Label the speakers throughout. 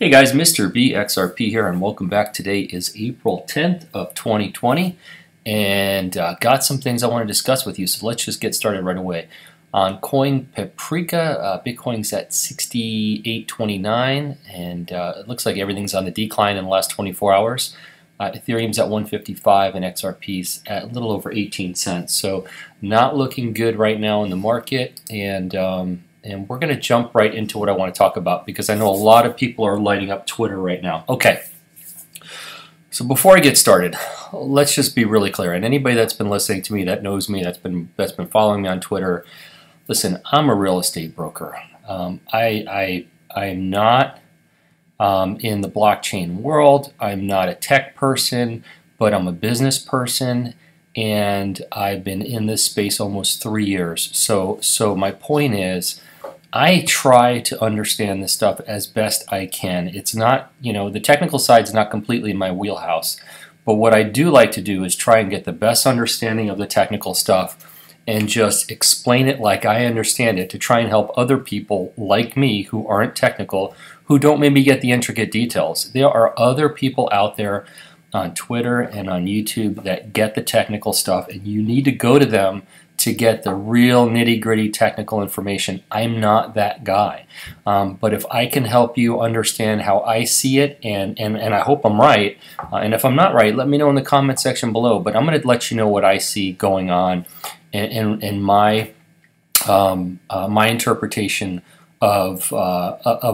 Speaker 1: Hey guys, Mr. B XRP here, and welcome back. Today is April 10th of 2020, and got some things I want to discuss with you, so let's just get started right away. On Coin Paprika, Bitcoin's at 68.29, and it looks like everything's on the decline in the last 24 hours. Ethereum's at 155 and XRP's at a little over 18 cents, so not looking good right now in the market, and we're going to jump right into what I want to talk about because I know a lot of people are lighting up Twitter right now. Okay, so before I get started, let's just be really clear. And anybody that's been listening to me, that knows me, that's been following me on Twitter, listen, I'm a real estate broker. I'm not in the blockchain world. I'm not a tech person, but I'm a business person. And I've been in this space almost 3 years. So my point is, I try to understand this stuff as best I can. It's not, the technical side is not completely in my wheelhouse. But what I do like to do is try and get the best understanding of the technical stuff and just explain it like I understand it to try and help other people like me who aren't technical, who don't maybe get the intricate details. There are other people out there on Twitter and on YouTube that get the technical stuff, and you need to go to them to get the real nitty-gritty technical information. I'm not that guy. But if I can help you understand how I see it, and I hope I'm right, and if I'm not right, let me know in the comment section below. But I'm going to let you know what I see going on and my my interpretation of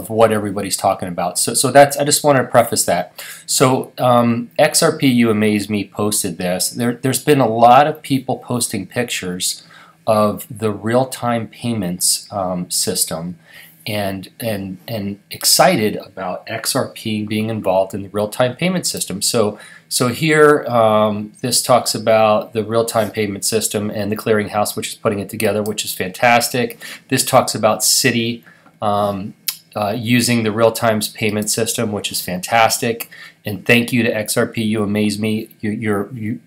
Speaker 1: what everybody's talking about. So that's, I just want to preface that. So XRP, You Amaze Me posted this. There's been a lot of people posting pictures of the real-time payments system and excited about XRP being involved in the real-time payment system. So here, this talks about the real-time payment system and the clearinghouse, which is putting it together, which is fantastic. This talks about Citi using the real-time payment system, which is fantastic. And thank you to XRP, You Amaze Me.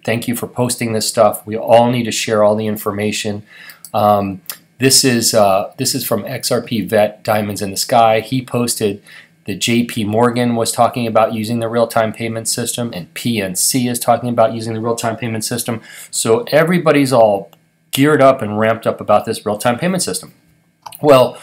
Speaker 1: Thank you for posting this stuff. We all need to share all the information. This is from XRP Vet Diamonds in the Sky. He posted that JP Morgan was talking about using the real-time payment system, and PNC is talking about using the real-time payment system. So everybody's all geared up and ramped up about this real-time payment system. Well,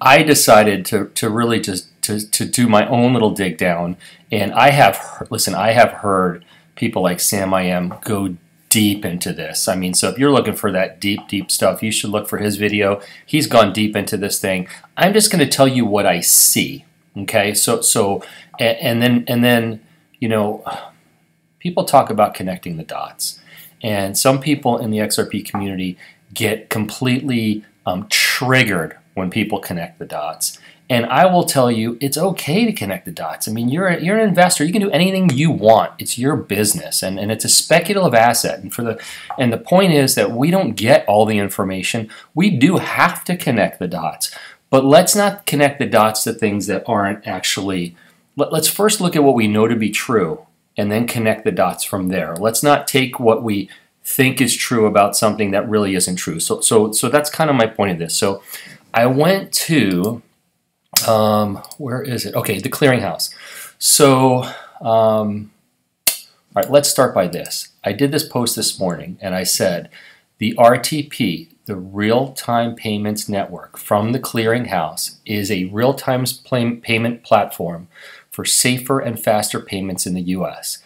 Speaker 1: I decided to really just to do my own little dig down, and I have heard people like Sam I Am go deep into this. I mean, so if you're looking for that deep stuff, you should look for his video. He's gone deep into this thing. I'm just going to tell you what I see. Okay, and then people talk about connecting the dots, and some people in the XRP community get completely triggered when people connect the dots. And I will tell you, it's okay to connect the dots. I mean, you're an investor. You can do anything you want. It's your business, and it's a speculative asset. And the point is that we don't get all the information. We do have to connect the dots. But let's not connect the dots to things that aren't actually. Let's first look at what we know to be true, and then connect the dots from there. Let's not take what we think is true about something that really isn't true. So that's kind of my point of this. So I went to, where is it? Okay, the clearinghouse. So, all right, let's start by this. I did this post this morning, and I said, the RTP, the Real-Time Payments Network from the clearinghouse, is a real-time payment platform for safer and faster payments in the U.S.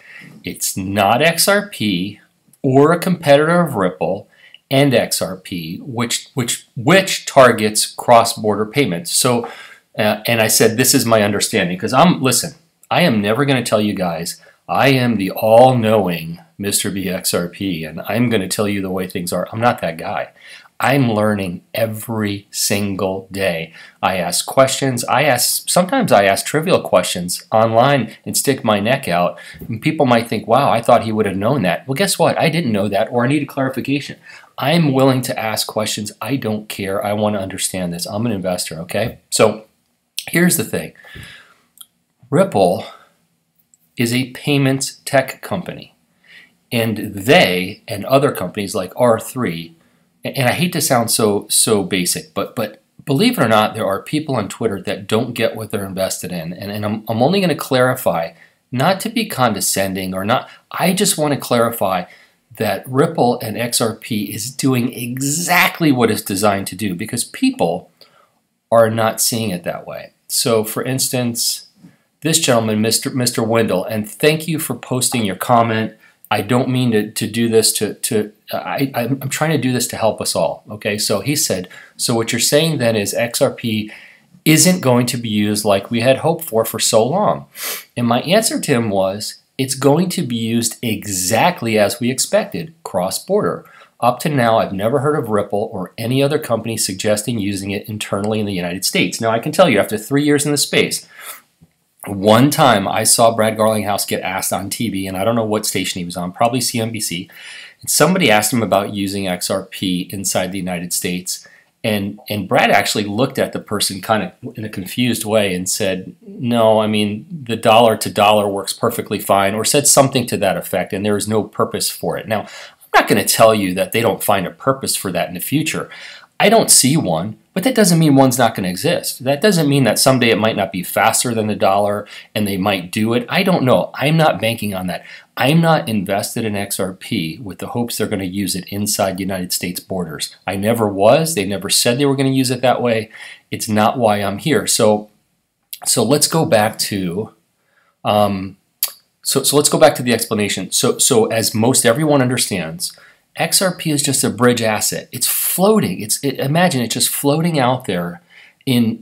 Speaker 1: It's not XRP or a competitor of Ripple and XRP, which targets cross-border payments. So, and I said, this is my understanding, because listen, I am never going to tell you guys I am the all-knowing Mr. B XRP, and I'm going to tell you the way things are. I'm not that guy. I'm learning every single day. I ask questions. Sometimes I ask trivial questions online and stick my neck out. And people might think, wow, I thought he would have known that. Well, guess what? I didn't know that, or I needed clarification. I'm willing to ask questions. I don't care. I want to understand this. I'm an investor, okay? So here's the thing. Ripple is a payments tech company. And they and other companies like R3, and I hate to sound so basic, but believe it or not, there are people on Twitter that don't get what they're invested in. And I'm only going to clarify, not to be condescending or not, I just want to clarify that Ripple and XRP is doing exactly what it's designed to do, because people are not seeing it that way. So for instance, this gentleman, Mr. Wendell, and thank you for posting your comment. I don't mean to do this I'm trying to do this to help us all, okay? So he said, so what you're saying then is XRP isn't going to be used like we had hoped for so long. And my answer to him was, it's going to be used exactly as we expected, cross-border. Up to now, I've never heard of Ripple or any other company suggesting using it internally in the United States. Now, I can tell you, after 3 years in the space, one time I saw Brad Garlinghouse get asked on TV, and I don't know what station he was on, probably CNBC, and somebody asked him about using XRP inside the United States, and Brad actually looked at the person kind of in a confused way and said, no, I mean, the dollar to dollar works perfectly fine, or said something to that effect, and there is no purpose for it. Now, I'm not going to tell you that they don't find a purpose for that in the future. I don't see one, but that doesn't mean one's not going to exist. That doesn't mean that someday it might not be faster than the dollar and they might do it. I don't know. I'm not banking on that. I'm not invested in XRP with the hopes they're going to use it inside United States borders. I never was. They never said they were going to use it that way. It's not why I'm here. So let's go back to let's go back to the explanation. So as most everyone understands, XRP is just a bridge asset. It's floating. Imagine it's just floating out there in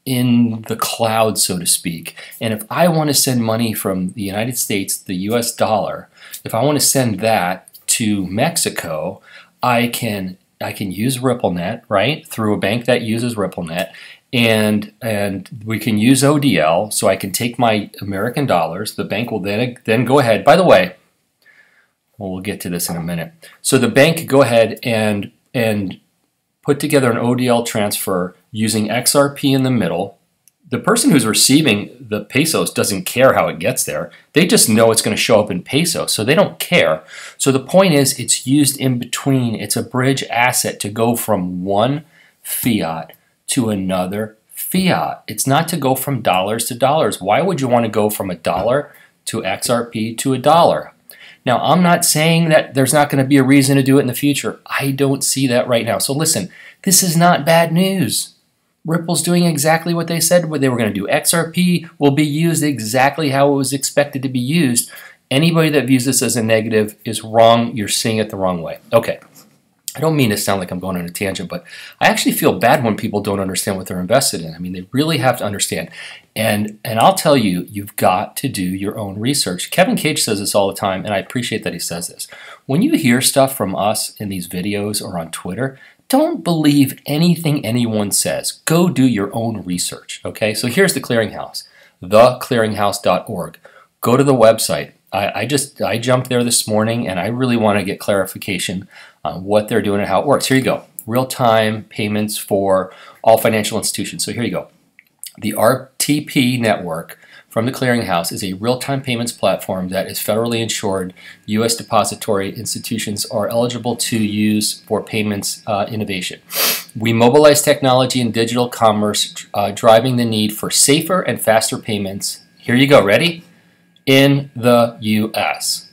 Speaker 1: the cloud, so to speak. And if I want to send money from the United States, the US dollar, if I want to send that to Mexico, I can use RippleNet, right, through a bank that uses RippleNet, and we can use ODL, so I can take my American dollars. The bank will then go ahead. By the way, well, we'll get to this in a minute. So the bank could go ahead and put together an ODL transfer using XRP in the middle. The person who's receiving the pesos doesn't care how it gets there. They just know it's going to show up in pesos, so they don't care. So the point is, it's used in between. It's a bridge asset to go from one fiat to another fiat. It's not to go from dollars to dollars. Why would you want to go from a dollar to XRP to a dollar? Now, I'm not saying that there's not going to be a reason to do it in the future. I don't see that right now. So listen, this is not bad news. Ripple's doing exactly what they said what they were going to do. XRP will be used exactly how it was expected to be used. Anybody that views this as a negative is wrong. You're seeing it the wrong way. Okay. I don't mean to sound like I'm going on a tangent, but I actually feel bad when people don't understand what they're invested in. I mean, they really have to understand. And I'll tell you, you've got to do your own research. Kevin Cage says this all the time, and I appreciate that he says this. When you hear stuff from us in these videos or on Twitter, don't believe anything anyone says. Go do your own research, okay? So here's the Clearinghouse, theclearinghouse.org. Go to the website. I jumped there this morning, and I really want to get clarification on what they're doing and how it works. Here you go. Real-time payments for all financial institutions. So here you go. The RTP network from the Clearinghouse is a real-time payments platform that is federally insured. U.S. depository institutions are eligible to use for payments innovation. We mobilize technology and digital commerce, driving the need for safer and faster payments. Here you go. Ready? In the U.S.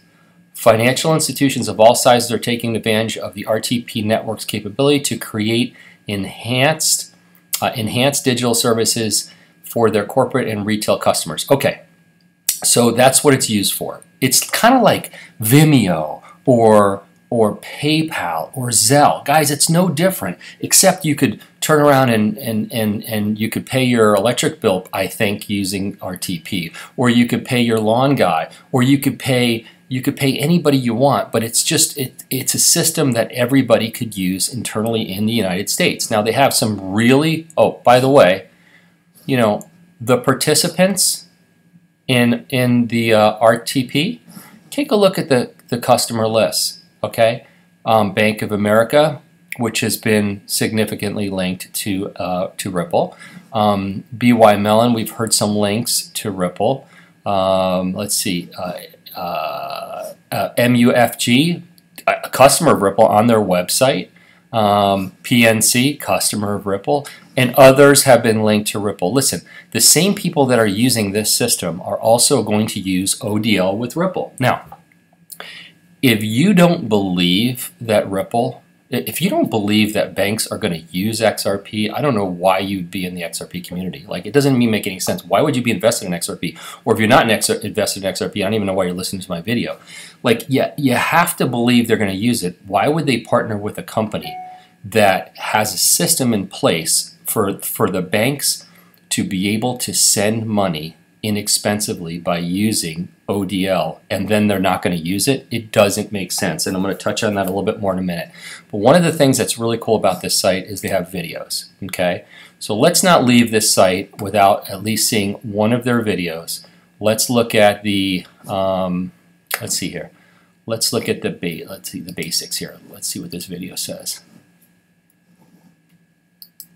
Speaker 1: Financial institutions of all sizes are taking advantage of the RTP network's capability to create enhanced digital services for their corporate and retail customers. Okay, so that's what it's used for. It's kind of like Vimeo or PayPal or Zelle. Guys, it's no different, except you could turn around and you could pay your electric bill, I think, using RTP, or you could pay your lawn guy, or you could pay anybody you want, but it's just it's a system that everybody could use internally in the United States. Now they have some really, oh, by the way, you know, the participants in the RTP, take a look at the customer lists, okay? Bank of America, which has been significantly linked to Ripple. BY Mellon, we've heard some links to Ripple. Let's see, MUFG, a customer of Ripple on their website. PNC, customer of Ripple, and others have been linked to Ripple. Listen, the same people that are using this system are also going to use ODL with Ripple. Now, if you don't believe that if you don't believe that banks are going to use XRP, I don't know why you'd be in the XRP community. Like, it doesn't even make any sense. Why would you be invested in XRP? Or if you're not invested in XRP, I don't even know why you're listening to my video. Like, yeah, you have to believe they're going to use it. Why would they partner with a company that has a system in place for the banks to be able to send money inexpensively by using ODL, and then they're not going to use it? It doesn't make sense, and I'm going to touch on that a little bit more in a minute. But one of the things that's really cool about this site is they have videos, okay? So let's not leave this site without at least seeing one of their videos. Let's look at the, let's see here. Let's look at the basics here. Let's see what this video says.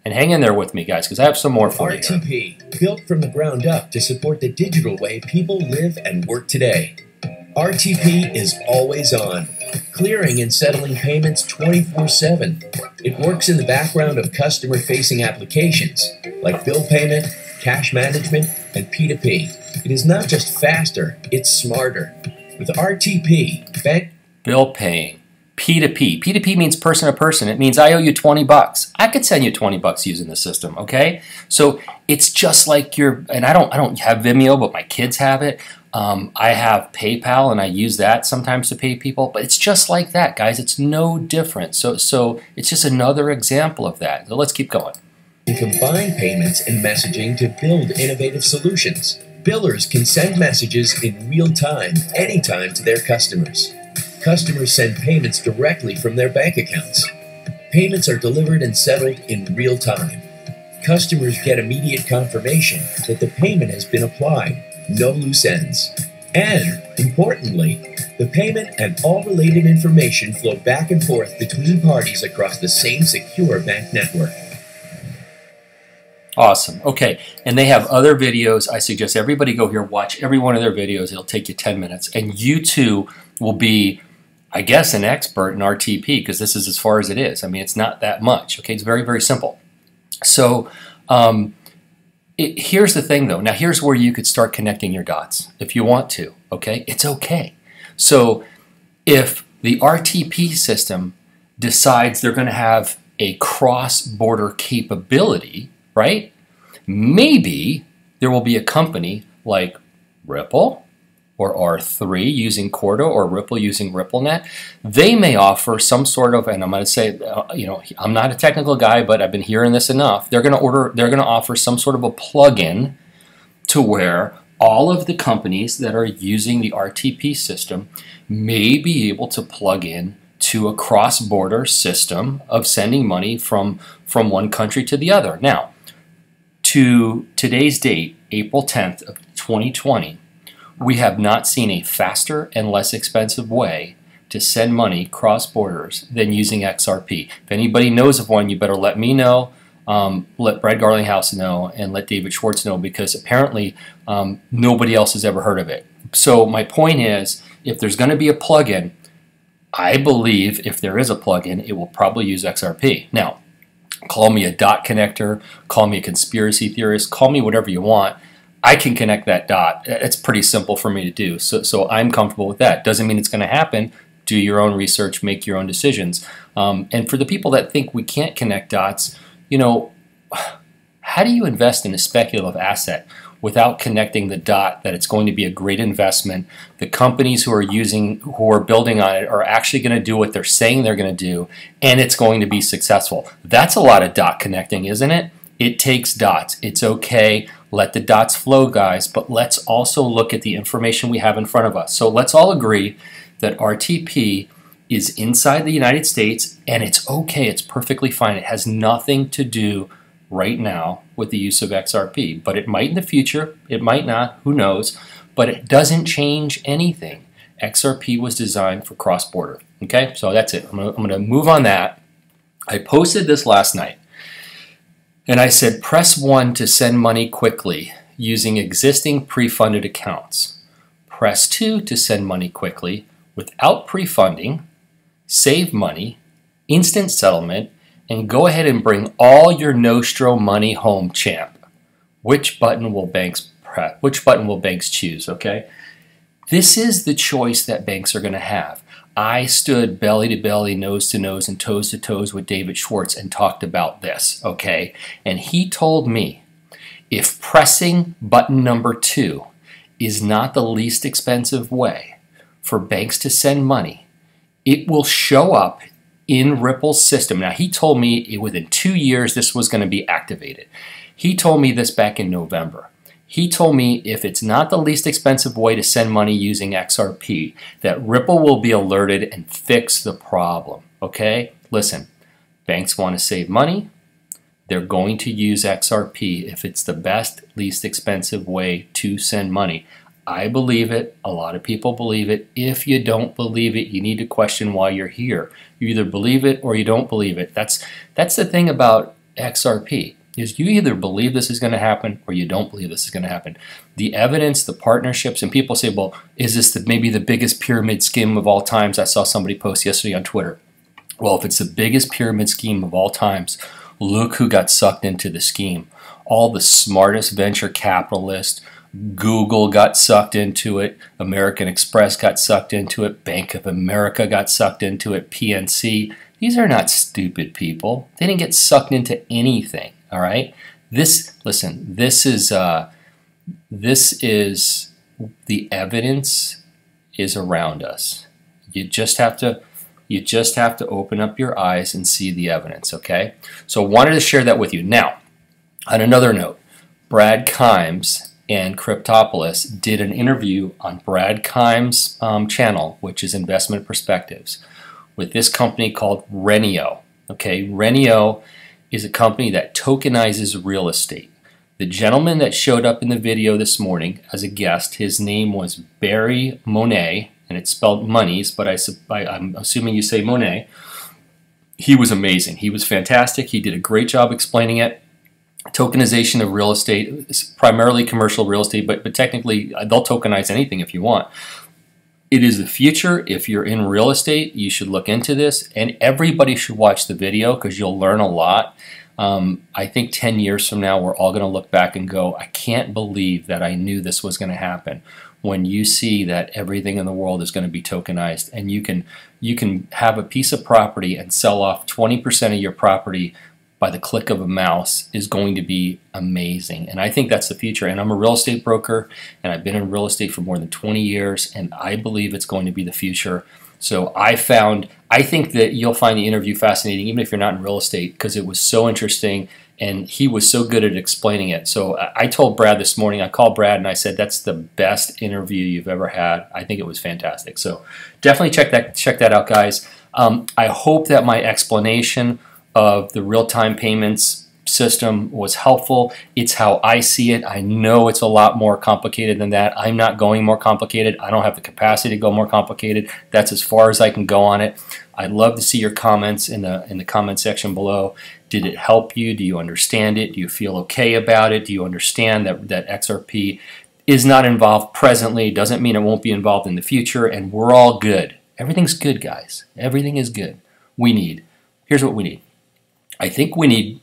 Speaker 1: And hang in there with me, guys, because I have some more for you.
Speaker 2: RTP, built from the ground up to support the digital way people live and work today. RTP is always on, clearing and settling payments 24/7. It works in the background of customer-facing applications like bill payment, cash management, and P2P. It is not just faster, it's smarter. With RTP,
Speaker 1: bill paying. P2P. P2P means person to person. It means I owe you 20 bucks. I could send you 20 bucks using the system, okay? So it's just like and I don't have Vimeo, but my kids have it. I have PayPal, and I use that sometimes to pay people, but it's just like that, guys. It's no different. So it's just another example of that. So let's keep going.
Speaker 2: Combine payments and messaging to build innovative solutions. Billers can send messages in real time, anytime to their customers. Customers send payments directly from their bank accounts. Payments are delivered and settled in real time. Customers get immediate confirmation that the payment has been applied, no loose ends. And, importantly, the payment and all related information flow back and forth between parties across the same secure bank network.
Speaker 1: Awesome. Okay, and they have other videos. I suggest everybody go here, watch every one of their videos. It'll take you 10 minutes, and you too will be, I guess, an expert in RTP, because this is as far as it is. I mean, it's not that much. Okay, it's very, very simple. So here's the thing, though. Now, here's where you could start connecting your dots if you want to. Okay, it's okay. So if the RTP system decides they're going to have a cross-border capability, right? Maybe there will be a company like Ripple or R3 using Corda, or Ripple using RippleNet. They may offer some sort of, and I'm going to say, I'm not a technical guy, but I've been hearing this enough. They're going to offer some sort of a plug-in to where all of the companies that are using the RTP system may be able to plug in to a cross-border system of sending money from one country to the other. Now, to today's date, April 10th of 2020, we have not seen a faster and less expensive way to send money cross borders than using XRP. If anybody knows of one, you better let me know, let Brad Garlinghouse know, and let David Schwartz know, because apparently nobody else has ever heard of it. So my point is, if there's going to be a plugin, I believe if there is a plugin, it will probably use XRP. Now, call me a dot connector, call me a conspiracy theorist, call me whatever you want. I can connect that dot. It's pretty simple for me to do. So I'm comfortable with that. Doesn't mean it's going to happen. Do your own research, make your own decisions. And for the people that think we can't connect dots, how do you invest in a speculative asset without connecting the dot that it's going to be a great investment? The companies who are building on it are actually going to do what they're saying they're going to do, and it's going to be successful. That's a lot of dot connecting, isn't it? It takes dots. It's okay. Let the dots flow, guys, but let's also look at the information we have in front of us. So let's all agree that RTP is inside the United States, and it's okay. It's perfectly fine. It has nothing to do right now with the use of XRP, but it might in the future. It might not. Who knows? But it doesn't change anything. XRP was designed for cross-border. Okay, so that's it. I'm going to move on that. I posted this last night. And I said, press 1 to send money quickly using existing pre-funded accounts. Press 2 to send money quickly without pre-funding, save money instant settlement, and go ahead and bring all your Nostro money home, champ. Which button will banks press? Which button will banks choose, okay? This is the choice that banks are going to have. I stood belly to belly, nose to nose, and toes to toes with David Schwartz and talked about this, okay? And he told me, if pressing button number 2 is not the least expensive way for banks to send money, it will show up in Ripple's system. Now, he told me within 2 years this was going to be activated. He told me this back in November. He told me if it's not the least expensive way to send money using XRP, that Ripple will be alerted and fix the problem, okay? Listen, banks want to save money. They're going to use XRP if it's the best, least expensive way to send money. I believe it. A lot of people believe it. If you don't believe it, you need to question why you're here. You either believe it or you don't believe it. That's the thing about XRP, is you either believe this is going to happen or you don't believe this is going to happen. The evidence, the partnerships, and people say, well, is this maybe the biggest pyramid scheme of all times? I saw somebody post yesterday on Twitter. Well, if it's the biggest pyramid scheme of all times, look who got sucked into the scheme. All the smartest venture capitalists. Google got sucked into it. American Express got sucked into it. Bank of America got sucked into it. PNC. These are not stupid people. They didn't get sucked into anything. All right. Listen. This is the evidence is around us. You just have to open up your eyes and see the evidence. Okay. So wanted to share that with you. Now, on another note, Brad Kimes and Cryptopolis did an interview on Brad Kimes' channel, which is Investment Perspectives, with this company called REINNO. Okay, REINNO is a company that tokenizes real estate. The gentleman that showed up in the video this morning as a guest, his name was Barry Monet, and it's spelled monies, but I'm assuming you say Monet. He was amazing. He was fantastic. He did a great job explaining it. Tokenization of real estate is primarily commercial real estate, but technically they'll tokenize anything if you want. It is the future. If you're in real estate, you should look into this, and everybody should watch the video because you'll learn a lot. I think 10 years from now, we're all going to look back and go, I can't believe that I knew this was going to happen. When you see that everything in the world is going to be tokenized, and you can have a piece of property and sell off 20% of your property by the click of a mouse, is going to be amazing. And I think that's the future. And I'm a real estate broker, and I've been in real estate for more than 20 years, and I believe it's going to be the future. So I think that you'll find the interview fascinating, even if you're not in real estate, because it was so interesting, and he was so good at explaining it. So I told Brad this morning, I called Brad and I said, that's the best interview you've ever had. I think it was fantastic. So definitely check that out, guys. I hope that my explanation of the real-time payments system was helpful. It's how I see it. I know it's a lot more complicated than that. I'm not going more complicated. I don't have the capacity to go more complicated. That's as far as I can go on it. I'd love to see your comments in the comment section below. Did it help you? Do you understand it? Do you feel okay about it? Do you understand that XRP is not involved presently? Doesn't mean it won't be involved in the future, and we're all good. Everything's good, guys. Everything is good. Here's what we need. I think we need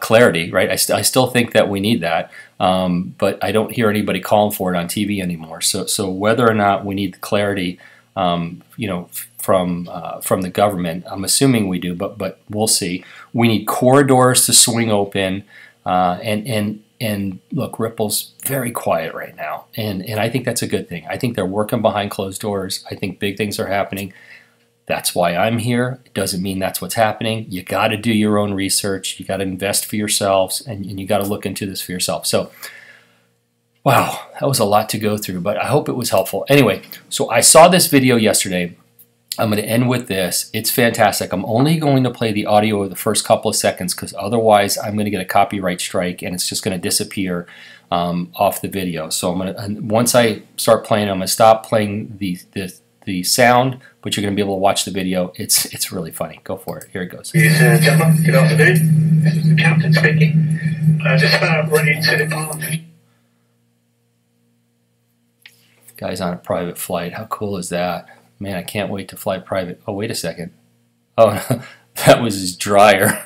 Speaker 1: clarity, right? I still think that we need that, but I don't hear anybody calling for it on TV anymore. So whether or not we need clarity, from the government, I'm assuming we do, but we'll see. We need corridors to swing open, and look, Ripple's very quiet right now, and I think that's a good thing. I think they're working behind closed doors. I think big things are happening. That's why I'm here. It doesn't mean that's what's happening. You got to do your own research. You got to invest for yourselves, and you got to look into this for yourself. So, wow, that was a lot to go through, but I hope it was helpful. Anyway, so I saw this video yesterday. I'm going to end with this. It's fantastic. I'm only going to play the audio of the first couple of seconds because otherwise I'm going to get a copyright strike and it's just going to disappear off the video. So once I start playing, I'm going to stop playing the sound, but you're going to be able to watch the video. It's really funny. Go for it. Here it goes.
Speaker 3: Ladies and gentlemen, good afternoon. This is the captain speaking. Just about ready to depart.
Speaker 1: Guy's on a private flight. How cool is that? Man, I can't wait to fly private. Oh, wait a second. Oh, that was his dryer.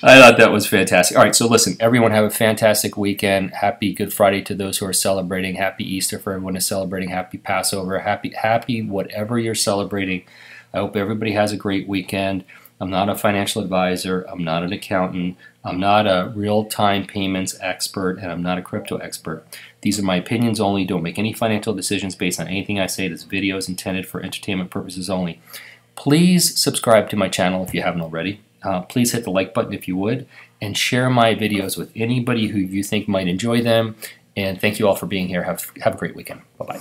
Speaker 1: I thought that was fantastic. All right, so listen, everyone have a fantastic weekend. Happy Good Friday to those who are celebrating. Happy Easter for everyone who's celebrating. Happy Passover. Happy whatever you're celebrating. I hope everybody has a great weekend. I'm not a financial advisor. I'm not an accountant. I'm not a real-time payments expert, and I'm not a crypto expert. These are my opinions only. Don't make any financial decisions based on anything I say. This video is intended for entertainment purposes only. Please subscribe to my channel if you haven't already. Please hit the like button if you would, and share my videos with anybody who you think might enjoy them. And thank you all for being here. Have a great weekend. Bye-bye.